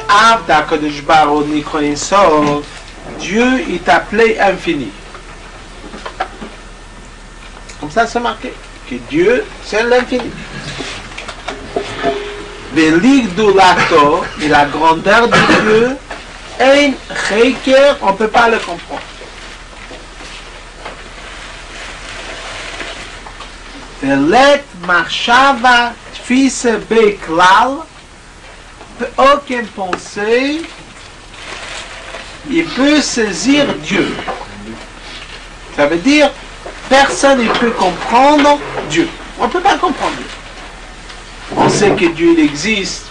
Avda Kodesh Baruch Nikro Ein Sof, Dieu est appelé infini. Comme ça c'est marqué, que Dieu c'est l'infini. Veligdulato, et la grandeur de Dieu, Ein Cheker, on ne peut pas le comprendre. Velet Marshava Tfise Beklal, aucune pensée, il peut saisir Dieu. Ça veut dire, personne ne peut comprendre Dieu. On ne peut pas comprendre Dieu. On sait que Dieu il existe,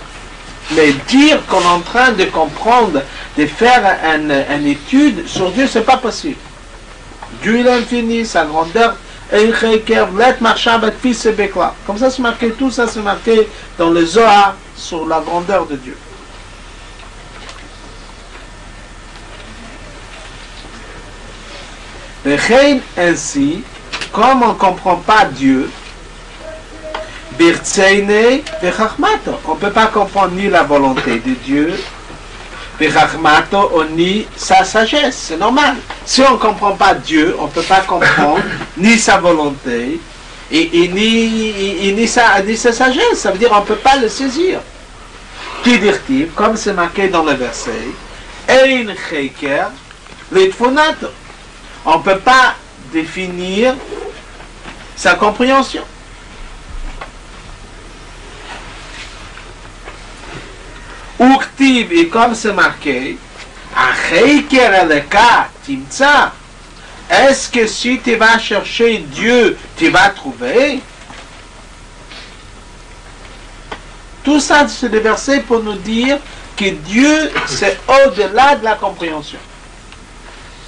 mais dire qu'on est en train de comprendre, de faire une étude sur Dieu, c'est pas possible. Dieu il est infini, sa grandeur, comme ça c'est marqué, tout ça c'est marqué dans le Zohar sur la grandeur de Dieu. Ainsi, comme on ne comprend pas Dieu, on ne peut pas comprendre ni la volonté de Dieu, ni sa sagesse, c'est normal. Si on ne comprend pas Dieu, on ne peut pas comprendre ni sa volonté ni sa sagesse. Ça veut dire qu'on ne peut pas le saisir. Qui dit-il, comme c'est marqué dans le verset, Ein Cheker Litfunato. On ne peut pas définir sa compréhension. Uktiv, et comme c'est marqué, Acheiker eleka timtsa. Est-ce que si tu vas chercher Dieu, tu vas trouver? Tout ça, c'est des versets pour nous dire que Dieu, c'est au-delà de la compréhension.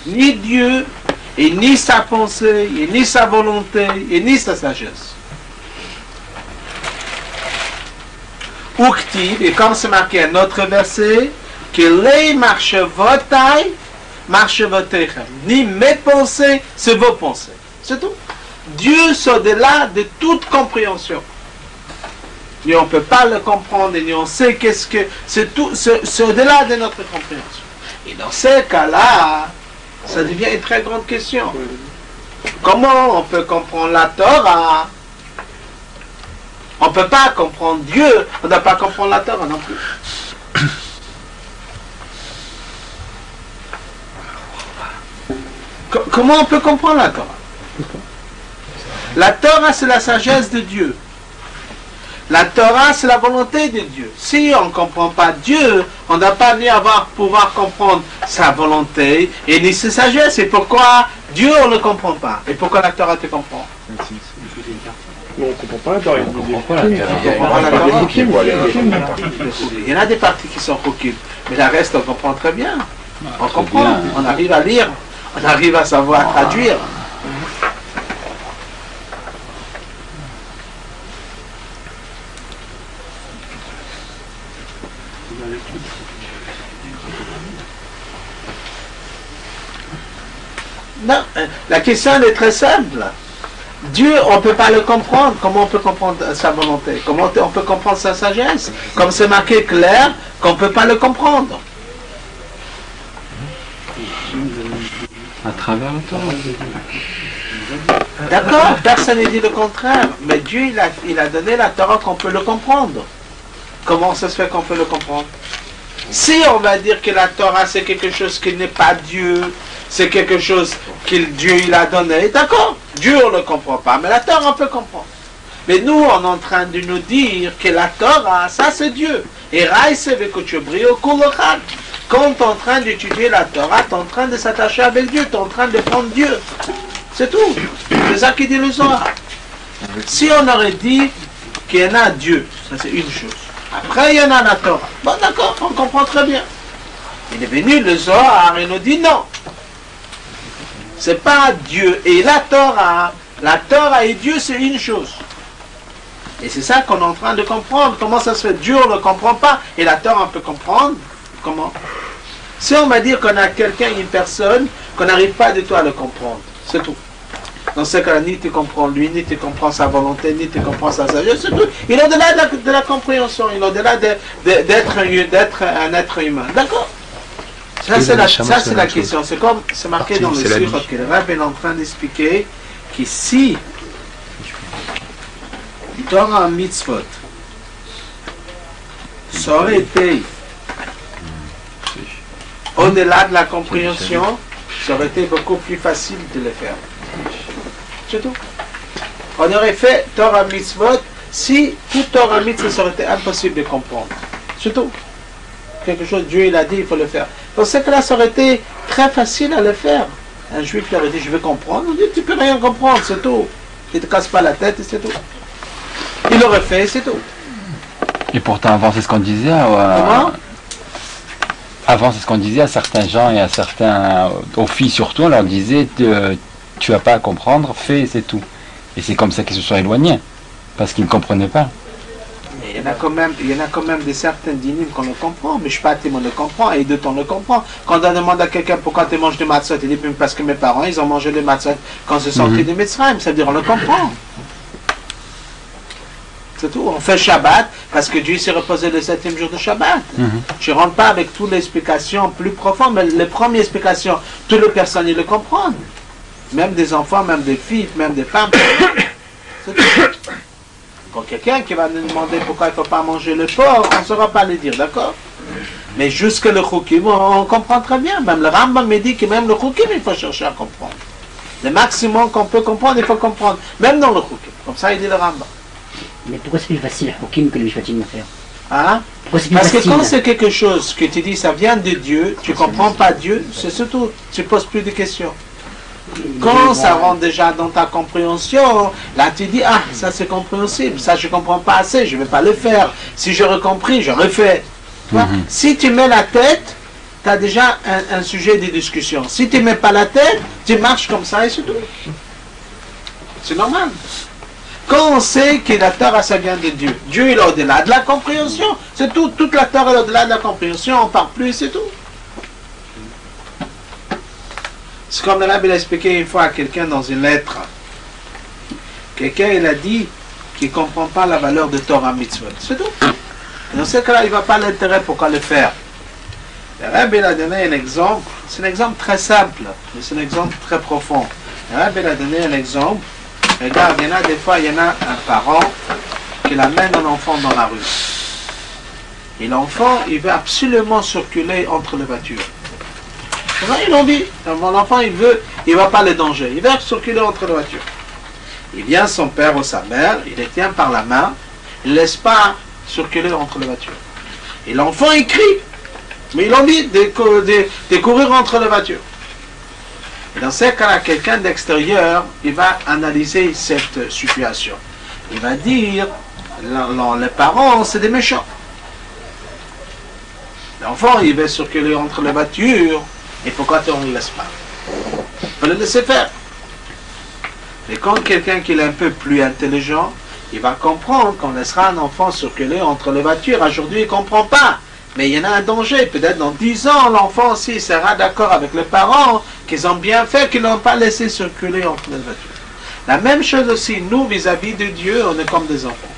Ni Dieu, et ni sa pensée, et ni sa volonté, et ni sa sagesse. Uktiv, et comme c'est marqué un autre verset, que les marchevotai, marchevotechem, ni mes pensées, c'est vos pensées. C'est tout. Dieu, c'est au-delà de toute compréhension. Ni on ne peut pas le comprendre, ni on sait qu'est-ce que... C'est tout, c'est au-delà de notre compréhension. Et dans ces cas-là, ça devient une très grande question. Comment on peut comprendre la Torah? On ne peut pas comprendre Dieu, on ne doit pas comprendre la Torah non plus. Comment on peut comprendre la Torah? La Torah, c'est la sagesse de Dieu. La Torah, c'est la volonté de Dieu. Si on ne comprend pas Dieu, on ne doit pas pouvoir comprendre sa volonté et ni sa sagesse. Et pourquoi Dieu, on ne le comprend pas? Et pourquoi la Torah te comprend? On ne comprend pas la Torah. Il y en a des parties qui sont occultes, mais le reste, on comprend très bien. On comprend, on arrive à lire, on arrive à savoir traduire. Non, la question elle est très simple. Dieu, on ne peut pas le comprendre. Comment on peut comprendre sa volonté? Comment on peut comprendre sa sagesse? Comme c'est marqué clair, qu'on ne peut pas le comprendre. À travers le Torah. D'accord, personne n'a dit le contraire. Mais Dieu, il a donné la Torah qu'on peut le comprendre. Comment ça se fait qu'on peut le comprendre? Si on va dire que la Torah c'est quelque chose qui n'est pas Dieu, c'est quelque chose que Dieu il a donné, d'accord, Dieu on ne le comprend pas, mais la Torah on peut comprendre. Mais nous on est en train de nous dire que la Torah, ça c'est Dieu. Et Raïse Vekotchobrio Kulochad. Quand tu es en train d'étudier la Torah, tu es en train de s'attacher avec Dieu, tu es en train de prendre Dieu. C'est tout. C'est ça qui dit le Zohar. Si on aurait dit qu'il y en a Dieu, ça c'est une chose. Après, il y en a la Torah. Bon, d'accord, on comprend très bien. Il est venu le Zohar et nous dit non. C'est pas Dieu et la Torah et Dieu, c'est une chose. Et c'est ça qu'on est en train de comprendre. Comment ça se fait? Dieu, on ne le comprend pas. Et la Torah, on peut comprendre. Comment? Si on va dire qu'on a quelqu'un, une personne, qu'on n'arrive pas du tout à le comprendre. C'est tout. Dans ce cas-là, ni tu comprends lui, ni tu comprends sa volonté, ni tu comprends sa sagesse. Il est au-delà de la compréhension, il est au-delà d'être un être humain. D'accord? Ça, c'est la question. C'est comme, c'est marqué dans le Surah que le Rav est en train d'expliquer qu'ici, Torah un mitzvot, ça aurait été au-delà de la compréhension, ça aurait été beaucoup plus facile de le faire. C'est tout. On aurait fait Torah mitzvot si tout Torah mitzvot ça aurait été impossible de comprendre. C'est tout. Quelque chose, Dieu il a dit, il faut le faire. Dans ce cas-là, ça aurait été très facile à le faire. Un juif qui aurait dit, je veux comprendre. On dit, tu peux rien comprendre, c'est tout. Tu ne te casses pas la tête et c'est tout. Il l'aurait fait, c'est tout. Et pourtant, avant, c'est ce qu'on disait. Comment? Avant, c'est ce qu'on disait à certains gens et à certains, aux filles surtout, on leur disait, tu n'as pas à comprendre, fais, c'est tout. Et c'est comme ça qu'ils se sont éloignés, parce qu'ils ne comprenaient pas. Mais il y en a quand même des certaines dynimes qu'on le comprend, mais je pas on le comprend, et d'autres on le comprend. Quand on demande à quelqu'un pourquoi tu manges des matzot, il dit parce que mes parents ils ont mangé des matzot quand ils sont sortis de Mitzrayim, ça veut dire on le comprend. C'est tout. On fait Shabbat parce que Dieu s'est reposé le 7e jour de Shabbat. Je ne rentre pas avec toutes les explications plus profondes, mais les premières explications, toutes les personnes ils le comprennent. Même des enfants, même des filles, même des femmes. C'est tout. Pour quelqu'un qui va nous demander pourquoi il ne faut pas manger le porc, on ne saura pas le dire, d'accord? Mais jusque le Chukim, on comprend très bien. Même le Rambam me dit que même le Chukim, il faut chercher à comprendre. Le maximum qu'on peut comprendre, il faut comprendre. Même dans le Chukim. Comme ça, il dit le Rambam. Mais pourquoi c'est plus facile le Chukim que le Mishpatim à faire? Hein? Parce que quand c'est quelque chose que tu dis, ça vient de Dieu, tu ne comprends pas Dieu, c'est surtout, tu ne poses plus de questions. Quand ça rentre déjà dans ta compréhension, là tu dis, ah, ça c'est compréhensible, ça je ne comprends pas assez, je ne vais pas le faire. Si j'aurais compris, j'aurais fait. Si tu mets la tête, tu as déjà un sujet de discussion. Si tu ne mets pas la tête, tu marches comme ça et c'est tout. C'est normal. Quand on sait que la Torah, ça vient de Dieu, Dieu il est au-delà de la compréhension, c'est tout. Toute la Torah est au-delà de la compréhension, on ne parle plus, c'est tout. C'est comme le Rabbi l'a expliqué une fois à quelqu'un dans une lettre. Quelqu'un, il a dit qu'il ne comprend pas la valeur de Torah Mitzvot. C'est tout. Dans ce cas-là, il ne va pas l'intérêt pourquoi le faire. Le Rabbi a donné un exemple. C'est un exemple très simple, mais c'est un exemple très profond. Le Rabbi a donné un exemple. Regarde, il y en a des fois, il y en a un parent qui amène un enfant dans la rue. Et l'enfant, il veut absolument circuler entre les voitures. Ils l'ont dit. Mon enfant, il ne va pas le danger. Il veut circuler entre les voitures. Il vient son père ou sa mère, il les tient par la main, il ne laisse pas circuler entre les voitures. Et l'enfant, il crie. Mais ils l'ont dit de courir entre les voitures. Et dans ce cas-là, quelqu'un d'extérieur, il va analyser cette situation. Il va dire, les parents, c'est des méchants. L'enfant, il veut circuler entre les voitures. Et pourquoi on ne le laisse pas? Il faut le laisser faire. Mais quand quelqu'un qui est un peu plus intelligent, il va comprendre qu'on laissera un enfant circuler entre les voitures. Aujourd'hui, il ne comprend pas. Mais il y en a un danger. Peut-être dans 10 ans, l'enfant aussi sera d'accord avec les parents qu'ils ont bien fait, qu'ils n'ont pas laissé circuler entre les voitures. La même chose aussi, nous, vis-à-vis de Dieu, on est comme des enfants.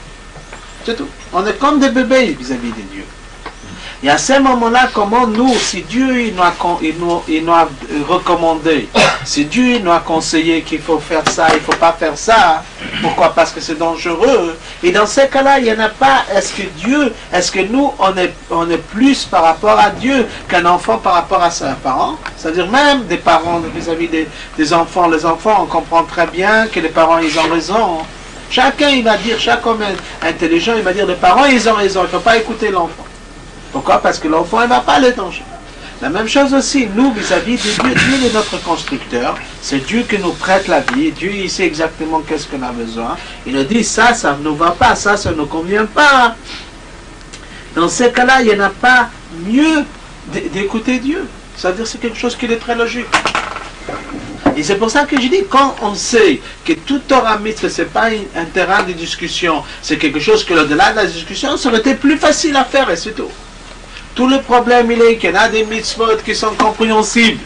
C'est tout. On est comme des bébés vis-à-vis de Dieu. Et à ce moment-là, comment nous, si Dieu il nous a recommandé, si Dieu il nous a conseillé qu'il faut faire ça, il ne faut pas faire ça, pourquoi? Parce que c'est dangereux. Et dans ces cas-là, il n'y en a pas, est-ce que nous, on est plus par rapport à Dieu qu'un enfant par rapport à ses parents? C'est-à-dire même des parents vis-à-vis des enfants, les enfants, on comprend très bien que les parents, ils ont raison. Chacun, il va dire, chaque homme intelligent, il va dire, les parents, ils ont raison, il ne faut pas écouter l'enfant. Pourquoi? Parce que l'enfant, il ne va pas le danger. La même chose aussi, nous, vis-à-vis de Dieu, Dieu est notre constructeur, c'est Dieu qui nous prête la vie, Dieu, il sait exactement qu'est-ce qu'on a besoin. Il nous dit, ça ne nous va pas, ça ne nous convient pas. Dans ces cas-là, il n'y en a pas mieux d'écouter Dieu. C'est-à-dire c'est quelque chose qui est très logique. Et c'est pour ça que je dis, quand on sait que tout Torah Mitzvah, ce n'est pas un terrain de discussion, c'est quelque chose que au-delà de la discussion, ça aurait été plus facile à faire et c'est tout. Tout le problème, il est qu'il y en a des mitzvot qui sont compréhensibles.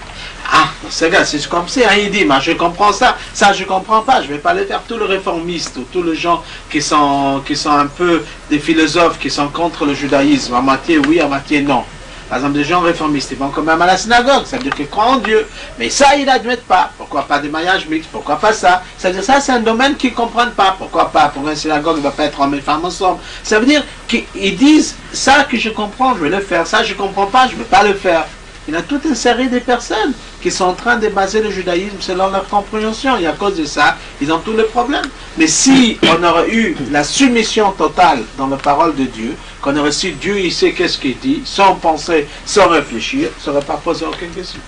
Ah, c'est gars, c'est comme ça, hein, il dit, moi je comprends ça, ça je comprends pas, je vais pas le faire. Tous les réformistes, ou tous les gens qui sont un peu des philosophes, qui sont contre le judaïsme, à moitié oui, à moitié non. Par exemple, des gens réformistes, ils vont quand même à la synagogue, ça veut dire qu'ils croient en Dieu. Mais ça, ils n'admettent pas. Pourquoi pas des mariages mixtes? Pourquoi pas ça? Ça veut dire ça, c'est un domaine qu'ils ne comprennent pas. Pourquoi pas? Pour une synagogue, il ne va pas être hommes et femmes ensemble. Ça veut dire qu'ils disent, ça que je comprends, je vais le faire. Ça, je ne comprends pas, je ne vais pas le faire. Il y a toute une série de personnes qui sont en train de baser le judaïsme selon leur compréhension. Et à cause de ça, ils ont tous les problèmes. Mais si on aurait eu la soumission totale dans la parole de Dieu, qu'on aurait su Dieu, il sait qu'est-ce qu'il dit, sans penser, sans réfléchir, ça n'aurait pas posé aucune question.